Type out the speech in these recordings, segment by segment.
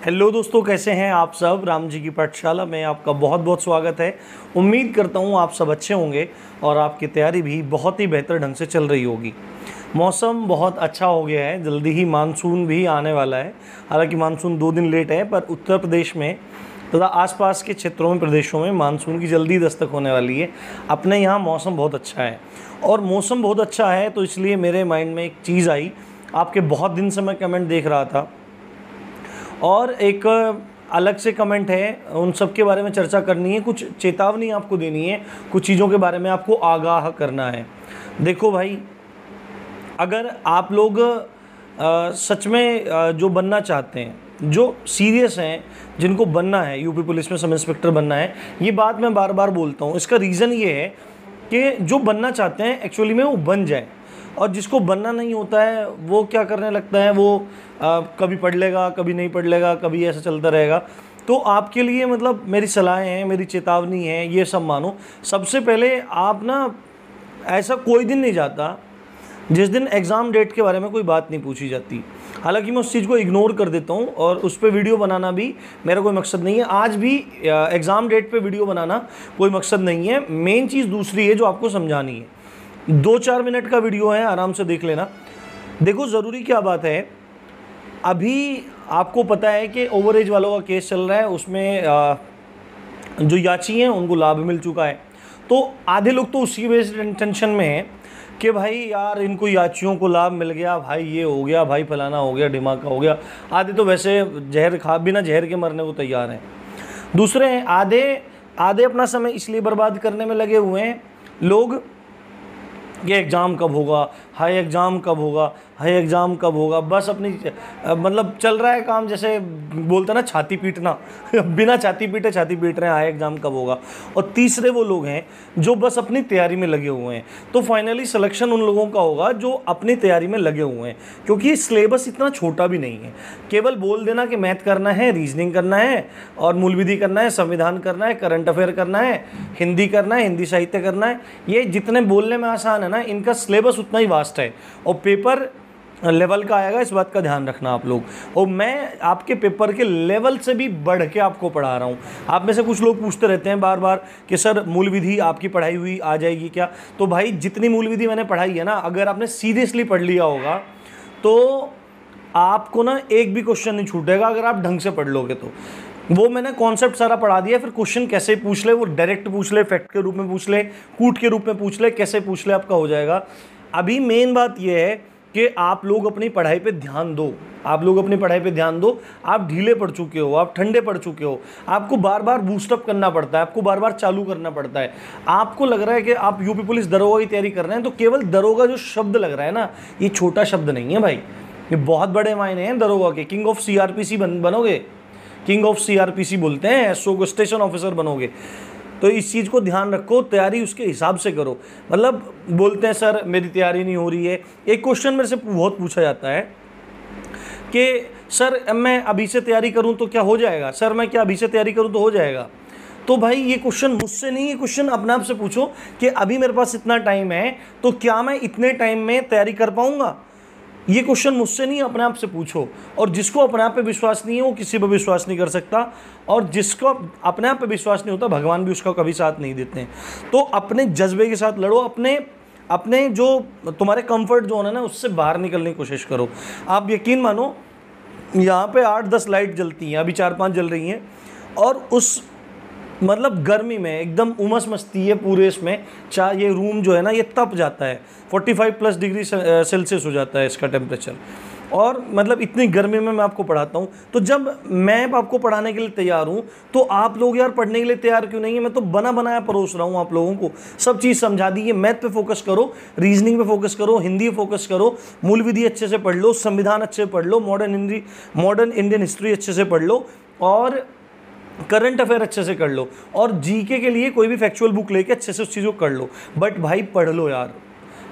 Hello दोस्तों, कैसे हैं आप सब। राम जी की पाठशाला में आपका बहुत बहुत स्वागत है। उम्मीद करता हूँ आप सब अच्छे होंगे और आपकी तैयारी भी बहुत ही बेहतर ढंग से चल रही होगी। मौसम बहुत अच्छा हो गया है, जल्दी ही मानसून भी आने वाला है। हालांकि मानसून 2 दिन लेट है, पर उत्तर प्रदेश में तथा आसपास के क्षेत्रों में, प्रदेशों में मानसून की जल्दी दस्तक होने वाली है। अपने यहाँ मौसम बहुत अच्छा है और मौसम बहुत अच्छा है तो इसलिए मेरे माइंड में एक चीज़ आई। आपके बहुत दिन से मैं कमेंट देख रहा था और एक अलग से कमेंट है, उन सब के बारे में चर्चा करनी है, कुछ चेतावनी आपको देनी है, कुछ चीज़ों के बारे में आपको आगाह करना है। देखो भाई, अगर आप लोग सच में जो बनना चाहते हैं, जो सीरियस हैं, जिनको बनना है, यूपी पुलिस में सब इंस्पेक्टर बनना है, ये बात मैं बार बार बोलता हूँ। इसका रीज़न ये है कि जो बनना चाहते हैं एक्चुअली में वो बन जाए, और जिसको बनना नहीं होता है वो क्या करने लगता है, वो कभी पढ़ लेगा, कभी नहीं पढ़ लेगा, कभी ऐसा चलता रहेगा। तो आपके लिए मतलब मेरी सलाहें हैं, मेरी चेतावनी है, ये सब मानो। सबसे पहले आप ना, ऐसा कोई दिन नहीं जाता जिस दिन एग्ज़ाम डेट के बारे में कोई बात नहीं पूछी जाती। हालांकि मैं उस चीज़ को इग्नोर कर देता हूँ और उस पर वीडियो बनाना भी मेरा कोई मकसद नहीं है। आज भी एग्ज़ाम डेट पे वीडियो बनाना कोई मकसद नहीं है। मेन चीज़ दूसरी है जो आपको समझानी है। 2-4 मिनट का वीडियो है, आराम से देख लेना। देखो, ज़रूरी क्या बात है, अभी आपको पता है कि ओवर एज वालों का केस चल रहा है, उसमें जो याची हैं उनको लाभ मिल चुका है। तो आधे लोग तो उसी वजह से टेंशन में हैं कि भाई यार इनको याचियों को लाभ मिल गया, भाई ये हो गया, भाई फलाना हो गया, ढिमाका हो गया। आधे तो वैसे जहर खा, बिना जहर के मरने को तैयार हैं। दूसरे हैं आधे अपना समय इसलिए बर्बाद करने में लगे हुए हैं लोग, ये एग्ज़ाम कब होगा, हाई एग्ज़ाम कब होगा, हाई एग्ज़ाम कब होगा। बस अपनी मतलब चल रहा है काम, जैसे बोलता ना छाती पीटना बिना छाती पीटे छाती पीट रहे हैं, हाई एग्ज़ाम कब होगा। और तीसरे वो लोग हैं जो बस अपनी तैयारी में लगे हुए हैं। तो फाइनली सिलेक्शन उन लोगों का होगा जो अपनी तैयारी में लगे हुए हैं, क्योंकि सिलेबस इतना छोटा भी नहीं है। केवल बोल देना कि मैथ करना है, रीजनिंग करना है और मूल विधि करना है, संविधान करना है, करंट अफेयर करना है, हिंदी करना है, हिंदी साहित्य करना है, ये जितने बोलने में आसान है ना, इनका सिलेबस उतना ही वास्ट है और पेपर लेवल का आएगा। इस बात का ध्यान रखना आप लोग। और मैं आपके पेपर के लेवल से भी बढ़ के आपको पढ़ा रहा हूँ। आप में से कुछ लोग पूछते रहते हैं बार बार कि सर मूल विधि आपकी पढ़ाई हुई आ जाएगी क्या। तो भाई जितनी मूल विधि मैंने पढ़ाई है ना, अगर आपने सीरियसली पढ़ लिया होगा तो आपको ना एक भी क्वेश्चन नहीं छूटेगा, अगर आप ढंग से पढ़ लोगे तो। वो मैंने कॉन्सेप्ट सारा पढ़ा दिया। फिर क्वेश्चन कैसे पूछ ले, वो डायरेक्ट पूछ ले, फैक्ट के रूप में पूछ ले, कूट के रूप में पूछ ले, कैसे पूछ ले, आपका हो जाएगा। अभी मेन बात यह है कि आप लोग अपनी पढ़ाई पे ध्यान दो। आप लोग अपनी पढ़ाई पे ध्यान दो। आप ढीले पड़ चुके हो, आप ठंडे पड़ चुके हो, आपको बार बार बूस्टअप करना पड़ता है, आपको बार बार चालू करना पड़ता है। आपको लग रहा है कि आप यूपी पुलिस दरोगा की तैयारी कर रहे हैं, तो केवल दरोगा जो शब्द लग रहा है ना, ये छोटा शब्द नहीं है भाई, ये बहुत बड़े मायने हैं दरोगा के। किंग ऑफ सीआरपीसी बनोगे, किंग ऑफ सीआरपीसी बोलते हैं, एसओ को स्टेशन ऑफिसर बनोगे। तो इस चीज़ को ध्यान रखो, तैयारी उसके हिसाब से करो। मतलब बोलते हैं सर मेरी तैयारी नहीं हो रही है। एक क्वेश्चन मेरे से बहुत पूछा जाता है कि सर मैं अभी से तैयारी करूं तो क्या हो जाएगा, सर मैं क्या अभी से तैयारी करूं तो हो जाएगा। तो भाई ये क्वेश्चन मुझसे नहीं, ये क्वेश्चन अपने आप से पूछो कि अभी मेरे पास इतना टाइम है तो क्या मैं इतने टाइम में तैयारी कर पाऊँगा। ये क्वेश्चन मुझसे नहीं, अपने आप से पूछो। और जिसको अपने आप पे विश्वास नहीं है वो किसी पर विश्वास नहीं कर सकता, और जिसको अपने आप पे विश्वास नहीं होता भगवान भी उसका कभी साथ नहीं देते हैं। तो अपने जज्बे के साथ लड़ो, अपने जो तुम्हारे कंफर्ट जोन है ना उससे बाहर निकलने की कोशिश करो। आप यकीन मानो, यहाँ पे 8-10 लाइट जलती हैं, अभी 4-5 जल रही हैं, और उस मतलब गर्मी में एकदम उमस मचती है पूरे इसमें। चाहे ये रूम जो है ना ये तप जाता है, 45+ डिग्री सेल्सियस हो जाता है इसका टेम्परेचर। और मतलब इतनी गर्मी में मैं आपको पढ़ाता हूँ। तो जब मैं आपको पढ़ाने के लिए तैयार हूँ तो आप लोग यार पढ़ने के लिए तैयार क्यों नहीं है। मैं तो बना बनाया परोस रहा हूँ आप लोगों को, सब चीज़ समझा दी है। मैथ पे फोकस करो, रीजनिंग पे फोकस करो, हिंदी पे फोकस करो, मूल विधि अच्छे से पढ़ लो, संविधान अच्छे से पढ़ लो, मॉडर्न इंडियन हिस्ट्री अच्छे से पढ़ लो, और करंट अफेयर अच्छे से कर लो, और जीके के लिए कोई भी फैक्चुअल बुक लेके अच्छे से उस चीज़ को कर लो। बट भाई पढ़ लो यार,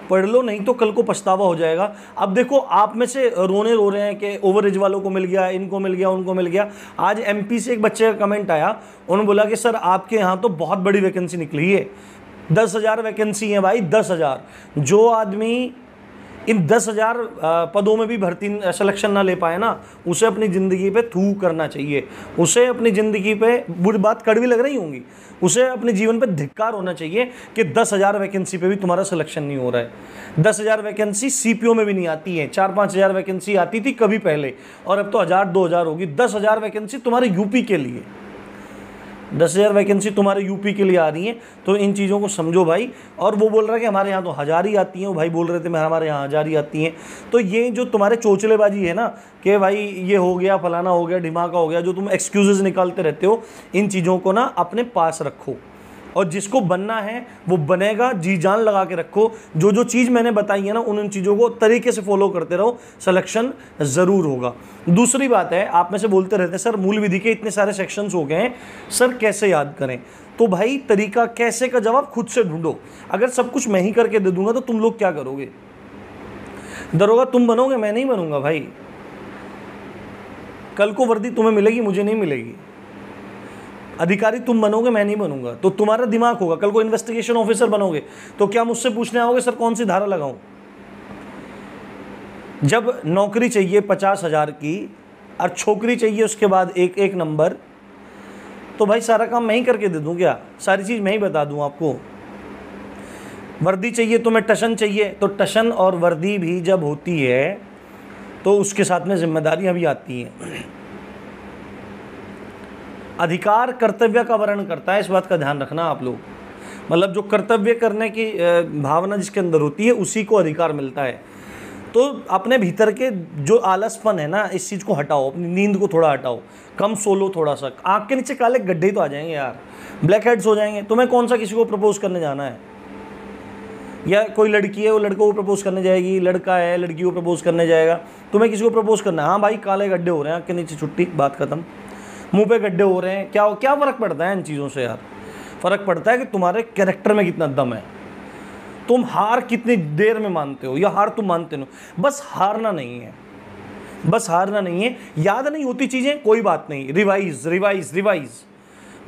पढ़ लो, नहीं तो कल को पछतावा हो जाएगा। अब देखो, आप में से रो रहे हैं कि ओवर एज वालों को मिल गया, इनको मिल गया, उनको मिल गया। आज एमपी से एक बच्चे का कमेंट आया, उन्होंने बोला कि सर आपके यहाँ तो बहुत बड़ी वैकेंसी निकली है, 10,000 वैकेंसी है भाई, 10,000। जो आदमी इन 10,000 पदों में भी भर्ती सिलेक्शन ना ले पाए ना, उसे अपनी ज़िंदगी पे थू करना चाहिए, उसे अपनी ज़िंदगी पे, बुरी बात कड़वी लग रही होंगी, उसे अपने जीवन पे धिक्कार होना चाहिए कि 10,000 वैकेंसी पे भी तुम्हारा सिलेक्शन नहीं हो रहा है। 10,000 वैकेंसी सीपीओ में भी नहीं आती है, 4-5 हज़ार वैकेंसी आती थी कभी पहले, और अब तो 1,000-2,000 होगी। 10,000 वैकेंसी तुम्हारे यूपी के लिए, 10,000 वैकेंसी तुम्हारे यूपी के लिए आ रही है। तो इन चीज़ों को समझो भाई। और वो बोल रहा है कि हमारे यहाँ तो 1,000 ही आती हैं, वो भाई बोल रहे थे मैं हमारे यहाँ 1,000 ही आती हैं। तो ये जो तुम्हारे चोचलेबाजी है ना कि भाई ये हो गया, फलाना हो गया, ढिमाका हो गया, जो तुम एक्सक्यूजेज निकालते रहते हो, इन चीज़ों को ना अपने पास रखो, और जिसको बनना है वो बनेगा। जी जान लगा के रखो, जो जो चीज़ मैंने बताई है ना उन चीज़ों को तरीके से फॉलो करते रहो, सिलेक्शन ज़रूर होगा। दूसरी बात है, आप में से बोलते रहते हैं सर मूल विधि के इतने सारे सेक्शंस हो गए हैं, सर कैसे याद करें? तो भाई तरीका कैसे का जवाब खुद से ढूंढो। अगर सब कुछ मैं ही करके दे दूंगा तो तुम लोग क्या करोगे? दरोगा तुम बनोगे, मैं नहीं बनूंगा भाई। कल को वर्दी तुम्हें मिलेगी, मुझे नहीं मिलेगी। अधिकारी तुम बनोगे, मैं नहीं बनूंगा। तो तुम्हारा दिमाग होगा, कल को इन्वेस्टिगेशन ऑफिसर बनोगे तो क्या मुझसे पूछने आओगे सर कौन सी धारा लगाऊं? जब नौकरी चाहिए 50,000 की और छोकरी चाहिए उसके बाद एक नंबर, तो भाई सारा काम मैं ही करके दे दूं क्या? सारी चीज़ मैं ही बता दूं आपको। वर्दी चाहिए तो मैं टशन चाहिए, तो टशन और वर्दी भी जब होती है तो उसके साथ में जिम्मेदारियां भी आती हैं। अधिकार कर्तव्य का वर्ण करता है, इस बात का ध्यान रखना आप लोग। मतलब जो कर्तव्य करने की भावना जिसके अंदर होती है उसी को अधिकार मिलता है। तो अपने भीतर के जो आलसपन है ना, इस चीज़ को हटाओ, अपनी नींद को थोड़ा हटाओ, कम सोलो थोड़ा सा। आँख के नीचे काले गड्ढे तो आ जाएंगे यार, ब्लैक हेड्स हो जाएंगे। तुम्हें कौन सा किसी को प्रपोज करने जाना है? या कोई लड़की है वो लड़कों को प्रपोज करने जाएगी, लड़का है लड़की को प्रपोज करने जाएगा, तुम्हें किसी को प्रपोज करना है? हाँ भाई काले गड्ढे हो रहे हैं आँख के नीचे, छुट्टी, बात खत्म। मुंह पे गड्ढे हो रहे हैं, क्या फ़र्क पड़ता है इन चीज़ों से यार? फ़र्क पड़ता है कि तुम्हारे कैरेक्टर में कितना दम है, तुम हार कितनी देर में मानते हो या हार तुम मानते हो। बस हारना नहीं है, बस हारना नहीं है। याद नहीं होती चीज़ें, कोई बात नहीं, रिवाइज रिवाइज रिवाइज।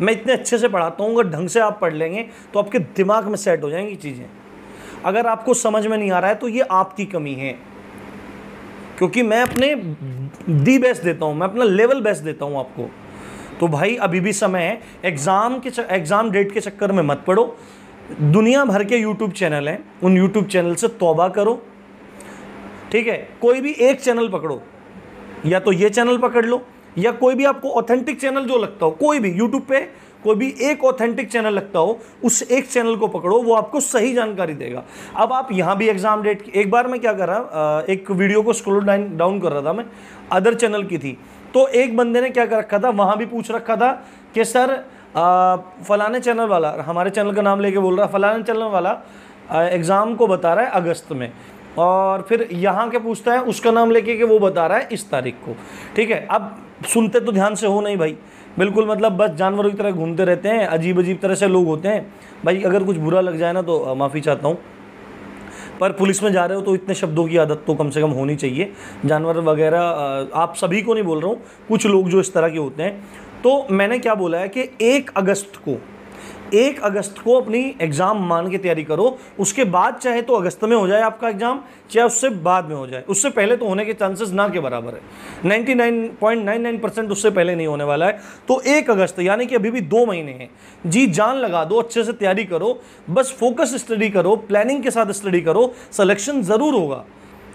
मैं इतने अच्छे से पढ़ाता हूँ, अगर ढंग से आप पढ़ लेंगे तो आपके दिमाग में सेट हो जाएंगी चीज़ें। अगर आपको समझ में नहीं आ रहा है तो ये आपकी कमी है, क्योंकि मैं अपने दी बेस्ट देता हूँ, मैं अपना लेवल बेस्ट देता हूँ आपको। तो भाई अभी भी समय है, एग्ज़ाम डेट के चक्कर में मत पड़ो। दुनिया भर के यूट्यूब चैनल हैं, उन यूट्यूब चैनल से तौबा करो, ठीक है? कोई भी एक चैनल पकड़ो, या तो ये चैनल पकड़ लो, या कोई भी आपको ऑथेंटिक चैनल जो लगता हो, कोई भी यूट्यूब पे कोई भी एक ऑथेंटिक चैनल लगता हो, उस एक चैनल को पकड़ो, वो आपको सही जानकारी देगा। अब आप यहाँ भी एग्जाम डेट की, एक बार मैं क्या कर रहा, एक वीडियो को स्क्रॉल डाउन कर रहा था मैं, अदर चैनल की थी, तो एक बंदे ने क्या कर रखा था, वहाँ भी पूछ रखा था कि सर फलाने चैनल वाला, हमारे चैनल का नाम लेके बोल रहा, फलाने चैनल वाला एग्ज़ाम को बता रहा है अगस्त में, और फिर यहाँ के पूछता है उसका नाम लेके कि वो बता रहा है इस तारीख को, ठीक है? अब सुनते तो ध्यान से हो नहीं भाई, बिल्कुल मतलब बस जानवरों की तरह घूमते रहते हैं, अजीब अजीब तरह से लोग होते हैं भाई। अगर कुछ बुरा लग जाए ना तो माफ़ी चाहता हूँ, पर पुलिस में जा रहे हो तो इतने शब्दों की आदत तो कम से कम होनी चाहिए। जानवर वगैरह आप सभी को नहीं बोल रहा हूँ, कुछ लोग जो इस तरह के होते हैं। तो मैंने क्या बोला है कि 1 अगस्त को अपनी एग्ज़ाम मान के तैयारी करो। उसके बाद चाहे तो अगस्त में हो जाए आपका एग्ज़ाम, चाहे उससे बाद में हो जाए, उससे पहले तो होने के चांसेस ना के बराबर है। 99.99% उससे पहले नहीं होने वाला है। तो 1 अगस्त यानी कि अभी भी 2 महीने हैं, जी जान लगा दो, अच्छे से तैयारी करो, बस फोकस स्टडी करो, प्लानिंग के साथ स्टडी करो, सिलेक्शन ज़रूर होगा।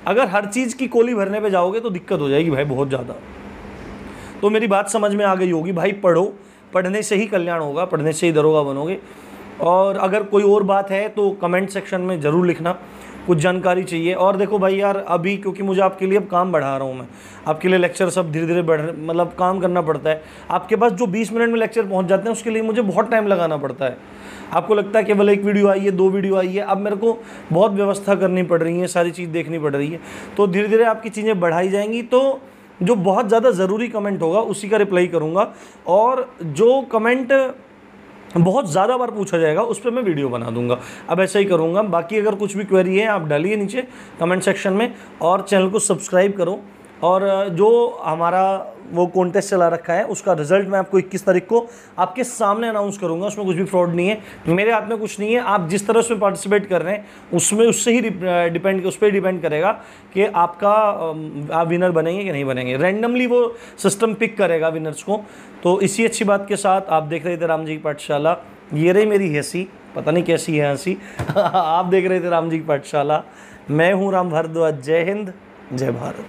अगर हर चीज़ की कोली भरने पर जाओगे तो दिक्कत हो जाएगी भाई बहुत ज़्यादा। तो मेरी बात समझ में आ गई होगी भाई, पढ़ो, पढ़ने से ही कल्याण होगा, पढ़ने से ही दरोगा बनोगे। और अगर कोई और बात है तो कमेंट सेक्शन में ज़रूर लिखना, कुछ जानकारी चाहिए। और देखो भाई यार, अभी क्योंकि मुझे आपके लिए अब काम बढ़ा रहा हूँ, मैं आपके लिए लेक्चर सब धीरे धीरे बढ़, मतलब काम करना पड़ता है। आपके पास जो 20 मिनट में लेक्चर पहुँच जाते हैं उसके लिए मुझे बहुत टाइम लगाना पड़ता है। आपको लगता है केवल 1 वीडियो आई है, 2 वीडियो आई है, अब मेरे को बहुत व्यवस्था करनी पड़ रही है, सारी चीज़ देखनी पड़ रही है। तो धीरे धीरे आपकी चीज़ें बढ़ाई जाएंगी, तो जो बहुत ज़्यादा ज़रूरी कमेंट होगा उसी का रिप्लाई करूँगा, और जो कमेंट बहुत ज़्यादा बार पूछा जाएगा उस पर मैं वीडियो बना दूंगा। अब ऐसा ही करूँगा। बाकी अगर कुछ भी क्वेरी है आप डालिए नीचे कमेंट सेक्शन में, और चैनल को सब्सक्राइब करो और जो हमारा वो कॉन्टेस्ट चला रखा है उसका रिजल्ट मैं आपको 21 तारीख को आपके सामने अनाउंस करूंगा। उसमें कुछ भी फ्रॉड नहीं है, मेरे हाथ में कुछ नहीं है। आप जिस तरह उसमें पार्टिसिपेट कर रहे हैं उसमें उससे ही उस पर डिपेंड करेगा कि आपका आप विनर बनेंगे कि नहीं बनेंगे। रैंडमली वो सिस्टम पिक करेगा विनर्स को। तो इसी अच्छी बात के साथ आप देख रहे थे राम जी की पाठशाला। ये रही मेरी हंसी, पता नहीं कैसी है हंसी आप देख रहे थे राम जी की पाठशाला। मैं हूँ राम भारद्वाज। जय हिंद, जय भारत।